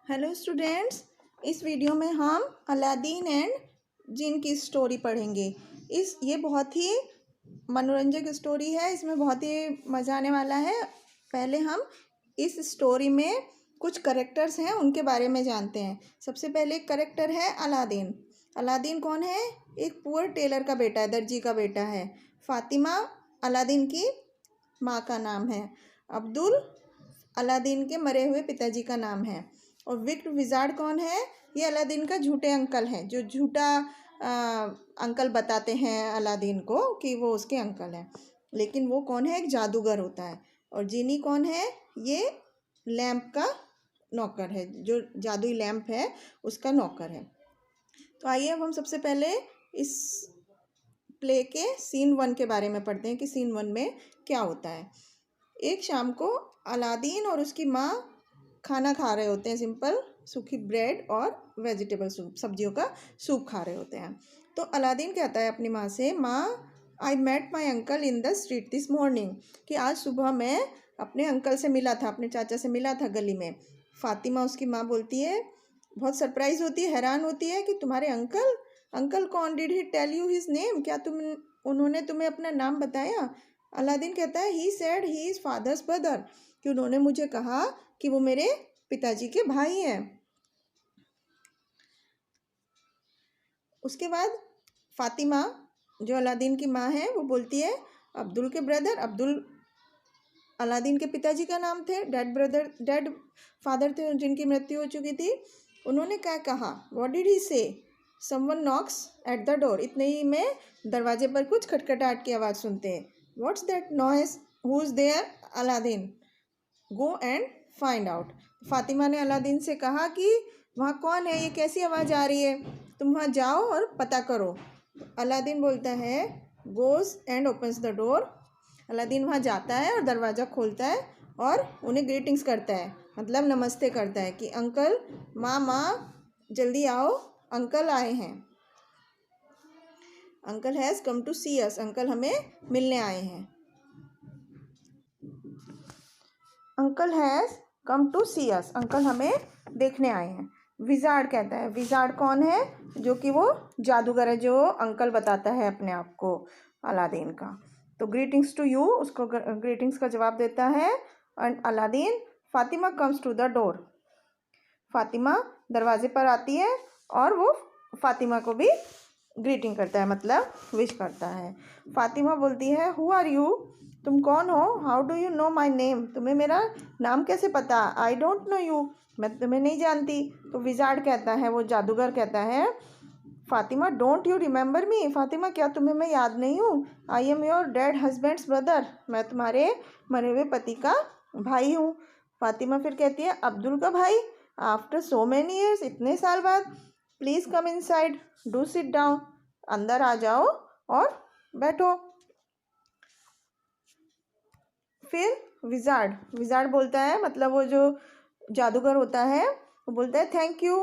Hello students, इस video में हम अलादीन एंड जिन की स्टोरी पढ़ेंगे। ये बहुत ही मनोरंजक स्टोरी है। इसमें बहुत ही मज़ा आने वाला है। पहले हम इस स्टोरी में कुछ करेक्टर्स हैं उनके बारे में जानते हैं। सबसे पहले एक करेक्टर है अलादीन। अलादीन कौन है? एक पुअर टेलर का बेटा है, दर्जी का बेटा है। फातिमा अलादीन की माँ का नाम है। अब्दुल अलादीन के मरे हुए पिताजी का नाम है। और विक्ड विजार्ड कौन है? ये अलादीन का झूठे अंकल हैं, जो झूठा अंकल बताते हैं अलादीन को कि वो उसके अंकल हैं, लेकिन वो कौन है? एक जादूगर होता है। और जीनी कौन है? ये लैंप का नौकर है, जो जादुई लैंप है उसका नौकर है। तो आइए अब हम सबसे पहले इस प्ले के सीन 1 के बारे में पढ़ते हैं कि सीन 1 में क्या होता है। एक शाम को अलादीन और उसकी माँ खाना खा रहे होते हैं। सिंपल सूखी ब्रेड और वेजिटेबल सूप, सब्जियों का सूप खा रहे होते हैं। तो अलादीन कहता है अपनी माँ से, माँ I met my uncle in the street this morning, कि आज सुबह मैं अपने अंकल से मिला था, अपने चाचा से मिला था गली में। फातिमा उसकी माँ बोलती है, बहुत सरप्राइज होती है, हैरान होती है कि तुम्हारे अंकल? अंकल कौन? Did he tell you his name? क्या उन्होंने तुम्हें अपना नाम बताया? अलादीन कहता है, he said he is father's brother, कि उन्होंने मुझे कहा कि वो मेरे पिताजी के भाई हैं। उसके बाद फातिमा, जो अलादीन की माँ है, वो बोलती है, अब्दुल के ब्रदर। अब्दुल अलादीन के पिताजी का नाम थे, डेड फादर थे जिनकी मृत्यु हो चुकी थी। उन्होंने क्या कहा? व्हाट डिड ही से? Someone Knox at the door. इतने ही में दरवाजे पर कुछ खटखटाहट की आवाज़ सुनते हैं। What's that noise? Who is there? Aladdin go and find out. Fatima ने अलादीन से कहा कि वहाँ कौन है, ये कैसी आवाज़ आ रही है, तुम वहाँ जाओ और पता करो। अलादीन बोलता है, goes and opens the door. Aladdin वहाँ जाता है और दरवाज़ा खोलता है और उन्हें ग्रीटिंग्स करता है, मतलब नमस्ते करता है कि अंकल, माँ जल्दी आओ, अंकल आए हैं। Uncle has come to see us, uncle हमें मिलने आए हैं। Uncle has come to see us, uncle हमें देखने आए हैं। विजार्ड कहता है, विजार्ड कौन है? जो कि वो जादूगर है, जो अंकल बताता है अपने आप को अलादीन का। तो ग्रीटिंग्स टू यू, उसको ग्रीटिंग्स का जवाब देता है। And Aladdin, Fatima comes to the door. Fatima दरवाजे पर आती है और वो फातिमा को भी ग्रीटिंग करता है, मतलब विश करता है। फातिमा बोलती है, हु आर यू? तुम कौन हो? How do you know my name? तुम्हें मेरा नाम कैसे पता? आई डोंट नो यू, मैं तुम्हें नहीं जानती। तो विजार्ड कहता है, वो जादूगर कहता है, Fatima don't you remember me? Fatima, क्या तुम्हें मैं याद नहीं हूँ? I am your dead husband's brother, मैं तुम्हारे मरे हुए पति का भाई हूँ। फातिमा फिर कहती है, अब्दुल का भाई? आफ्टर सो मैनी ईयर्स, इतने साल बाद। Please come inside, do sit down, अंदर आ जाओ और बैठो। फिर विजार्ड बोलता है, मतलब वो जो जादूगर होता है, वो बोलता है, thank you,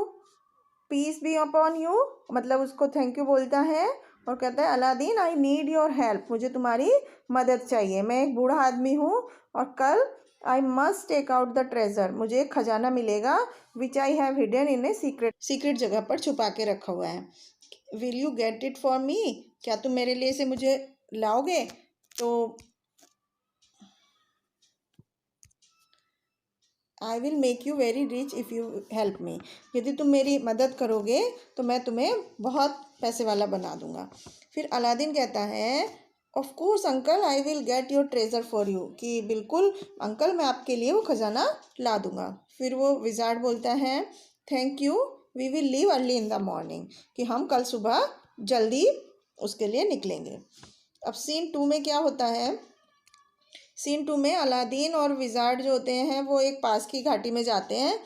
peace be upon you, मतलब उसको थैंक यू बोलता है और कहता है, Aladdin I need your help, मुझे तुम्हारी मदद चाहिए। मैं एक बूढ़ा आदमी हूँ और कल I must take out the treasure, मुझे एक खजाना मिलेगा, which I have hidden in a secret जगह पर छुपा के रखा हुआ है। Will you get it for me? क्या तुम मेरे लिए इसे मुझे लाओगे? तो I will make you very rich if you help me, यदि तुम मेरी मदद करोगे तो मैं तुम्हें बहुत पैसे वाला बना दूंगा। फिर अलादीन कहता है, of course uncle, I will get your treasure for you, कि बिल्कुल अंकल, मैं आपके लिए वो खजाना ला दूंगा। फिर वो विजार्ड बोलता है, thank you, we will leave early in the morning, कि हम कल सुबह जल्दी उसके लिए निकलेंगे। अब सीन 2 में क्या होता है? सीन 2 में अलादीन और विजार्ड जो होते हैं, वो एक पास की घाटी में जाते हैं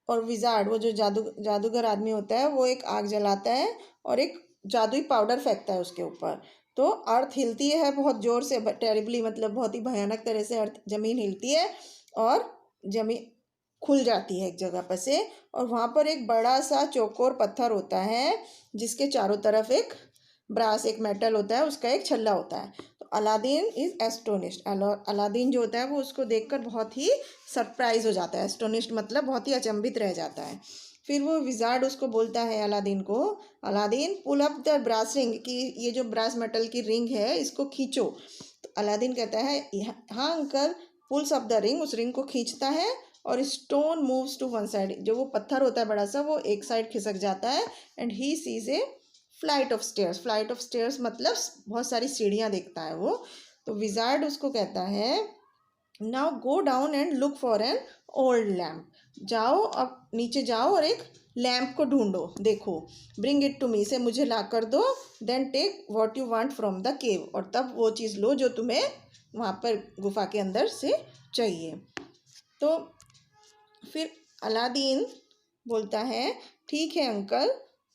और विजार्ड, वो जो जादूगर आदमी होता है, वो एक आग जलाता है और एक जादुई पाउडर फेंकता है उसके ऊपर। तो अर्थ हिलती है बहुत ज़ोर से, टेरिबली, मतलब बहुत ही भयानक तरह से अर्थ, ज़मीन हिलती है और ज़मीन खुल जाती है एक जगह पर से, और वहाँ पर एक बड़ा सा चौकोर पत्थर होता है जिसके चारों तरफ एक ब्रास एक मेटल होता है, उसका एक छल्ला होता है। तो अलादीन इज एस्टोनिश्ड। अलादीन जो होता है वो उसको देखकर बहुत ही सरप्राइज हो जाता है। एस्टोनिश्ड मतलब बहुत ही अचंभित रह जाता है। फिर वो विजार्ड उसको बोलता है अलादीन को, Aladdin pull up the brass ring, कि ये जो ब्रास मेटल की रिंग है इसको खींचो। तो अलादीन कहता है हाँ uncle. Pulls up the ring, उस रिंग को खींचता है और stone moves to one side, जो वो पत्थर होता है बड़ा सा वो एक साइड खिसक जाता है। And he sees A flight of stairs. Flight of stairs मतलब बहुत सारी सीढ़ियाँ देखता है वो। तो विजार्ड उसको कहता है now go down and look for an old lamp. जाओ, अब नीचे जाओ और एक लैम्प को ढूंढो, देखो। ब्रिंग इट टू मी, से मुझे ला कर दो। Then take what you want from the cave, और तब वो चीज़ लो जो तुम्हें वहाँ पर गुफा के अंदर से चाहिए। तो फिर अलादीन बोलता है ठीक है uncle.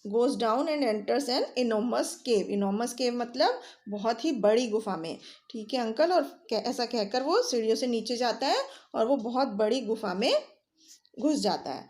Goes down and enters an enormous cave. Enormous cave मतलब बहुत ही बड़ी गुफा में। ठीक है अंकल, और ऐसा कहकर वो सीढ़ियों से नीचे जाता है और वो बहुत बड़ी गुफा में घुस जाता है।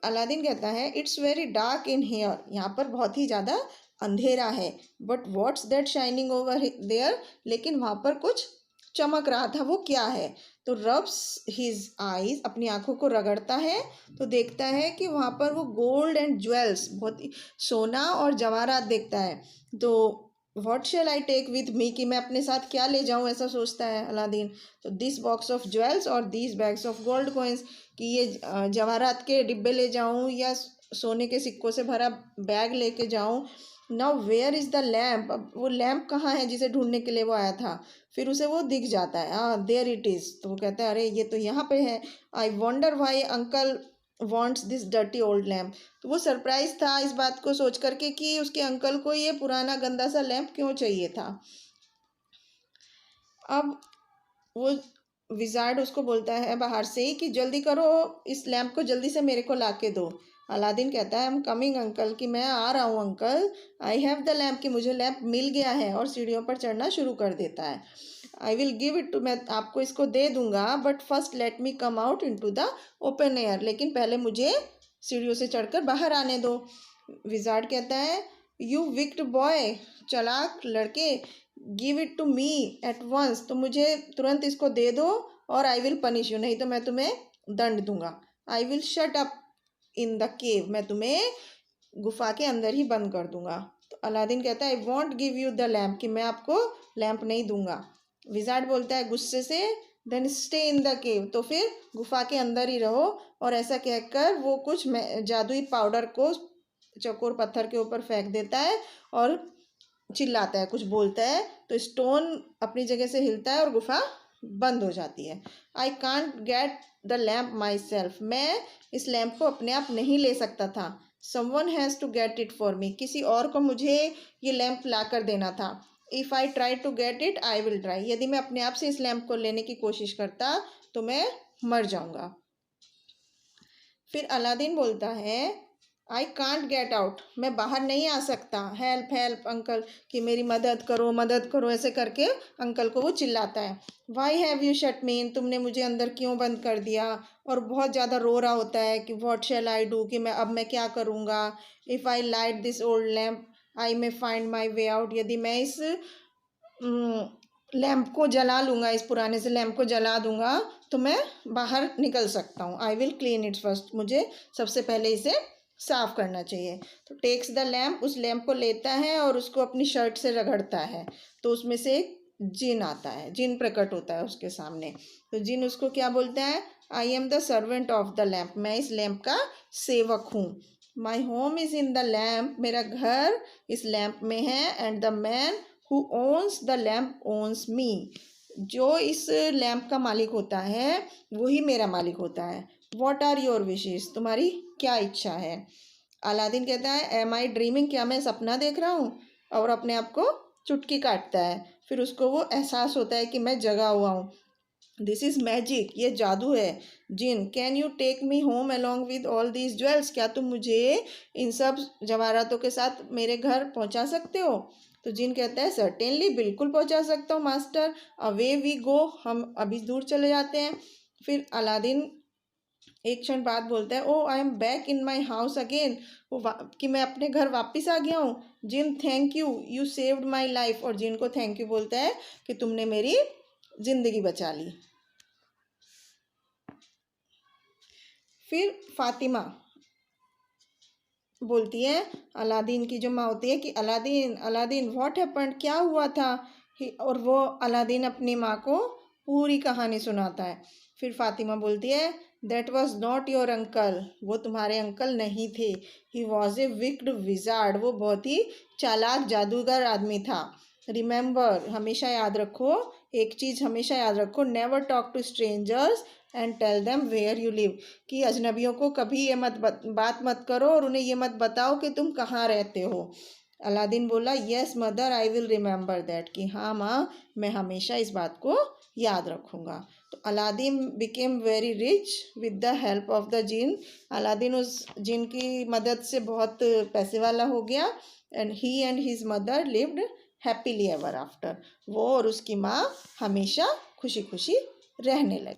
अलादीन कहता है it's very dark in here, यहाँ पर बहुत ही ज़्यादा अंधेरा है। But what's that shining over there, लेकिन वहाँ पर कुछ चमक रहा था, वो क्या है? तो रब्स हिज आईज, अपनी आंखों को रगड़ता है तो देखता है कि वहाँ पर वो गोल्ड एंड ज्वेल्स, बहुत ही सोना और जवाहरात देखता है। तो what shall I take with me, कि मैं अपने साथ क्या ले जाऊँ, ऐसा सोचता है अलादीन। तो दिस बॉक्स ऑफ ज्वेल्स और these bags of gold coins, कि ये जवाहरात के डिब्बे ले जाऊँ या सोने के सिक्कों से भरा बैग लेके जाऊँ। Now where is the lamp, अब वो लैम्प कहाँ है जिसे ढूंढने के लिए वो आया था? फिर उसे वो दिख जाता है, हाँ देयर इट इज़। तो वो कहता है अरे ये तो यहाँ पे है। I wonder why uncle wants this dirty old lamp. तो वो सरप्राइज था इस बात को सोच करके कि उसके अंकल को ये पुराना गंदा सा लैम्प क्यों चाहिए था। अब वो विजार्ड उसको बोलता है बाहर से ही कि जल्दी करो, इस लैम्प को जल्दी से मेरे को ला के दो। अलादीन कहता है आई एम कमिंग अंकल, कि मैं आ रहा हूँ uncle. I have the lamp, कि मुझे लैम्प मिल गया है, और सीढ़ियों पर चढ़ना शुरू कर देता है। I will give it to, मैं आपको इसको दे दूंगा, but first let me come out into the open air, लेकिन पहले मुझे सीढ़ियों से चढ़कर बाहर आने दो। विजार्ड कहता है यू विक्ड बॉय, चालाक लड़के, give it to me at once, तो मुझे तुरंत इसको दे दो और आई विल पनिश यू, नहीं तो मैं तुम्हें दंड दूंगा। I will shut up in the केव, मैं तुम्हें गुफा के अंदर ही बंद कर दूंगा। तो अलादीन कहता है I want give you the lamp, कि मैं आपको लैम्प नहीं दूंगा। विजार्ड बोलता है गुस्से से then stay in the cave, तो फिर गुफा के अंदर ही रहो। और ऐसा कहकर वो कुछ जादुई पाउडर को चकोर पत्थर के ऊपर फेंक देता है और चिल्लाता है, कुछ बोलता है, तो स्टोन अपनी जगह से हिलता है और गुफा बंद हो जाती है। I can't get the lamp my self, मैं इस लैम्प को अपने आप नहीं ले सकता था। Someone has to get it for me, किसी और को मुझे ये लैम्प ला कर देना था। If I try to get it I will try, यदि मैं अपने आप से इस लैम्प को लेने की कोशिश करता तो मैं मर जाऊंगा। फिर अलादीन बोलता है आई कांट गेट आउट, मैं बाहर नहीं आ सकता। हेल्प हेल्प अंकल, कि मेरी मदद करो, ऐसे करके अंकल को वो चिल्लाता है। वाई हैव यू शट मी इन, तुमने मुझे अंदर क्यों बंद कर दिया? और बहुत ज़्यादा रो रहा होता है कि व्हाट शैल आई डू, कि मैं क्या करूँगा। If I light this old lamp I may find my way out, यदि मैं इस लैम्प को जला लूँगा, इस पुराने से लैम्प को जला दूँगा तो मैं बाहर निकल सकता हूँ। I will clean it first, मुझे सबसे पहले इसे साफ़ करना चाहिए। तो टेक्स द लैम्प, उस लैम्प को लेता है और उसको अपनी शर्ट से रगड़ता है, तो उसमें से एक जिन आता है, जिन प्रकट होता है उसके सामने। तो जिन उसको क्या बोलता है, I am the servant of the lamp, मैं इस लैम्प का सेवक हूँ। My home is in the lamp, मेरा घर इस लैम्प में है। And the man who owns the lamp owns me, जो इस लैम्प का मालिक होता है वही मेरा मालिक होता है। वॉट आर योर विशेस, तुम्हारी क्या इच्छा है? अलादीन कहता है एम आई ड्रीमिंग, क्या मैं सपना देख रहा हूँ? और अपने आप को चुटकी काटता है। फिर उसको वो एहसास होता है कि मैं जगा हुआ हूँ। दिस इज़ मैजिक, ये जादू है। जिन can you take me home along with all these jewels, क्या तुम मुझे इन सब जवाहरातों के साथ मेरे घर पहुँचा सकते हो? तो जिन कहता है सर्टेनली, बिल्कुल पहुँचा सकता हूँ मास्टर। अवे वी गो, हम अभी दूर चले जाते हैं। फिर अलादीन एक क्षण बाद बोलता है, oh I am back in my house again, कि मैं अपने घर वापस आ गया हूँ। जिन thank you, you saved my life, और जिन को थैंक यू बोलता है कि तुमने मेरी जिंदगी बचा ली। फिर फातिमा बोलती है अलादीन की जो माँ होती है कि अलादीन अलादीन व्हाट हैपेंड, क्या हुआ था। और वो अलादीन अपनी माँ को पूरी कहानी सुनाता है। फिर फातिमा बोलती है that was not your uncle, वो तुम्हारे अंकल नहीं थे। He was a wicked wizard, वो बहुत ही चालाक जादूगर आदमी था। रिमेंबर, हमेशा याद रखो, एक चीज़ हमेशा याद रखो, never talk to strangers and tell them where you live, कि अजनबियों को कभी ये बात मत करो और उन्हें ये मत बताओ कि तुम कहाँ रहते हो। अलादीन बोला yes mother I will remember that, कि हाँ माँ मैं हमेशा इस बात को याद रखूँगा। तो Aladdin became very rich with the help of the jinn, Aladdin उस जिन की मदद से बहुत पैसे वाला हो गया। And he and his mother lived happily ever after, वो और उसकी माँ हमेशा खुशी खुशी रहने लगी।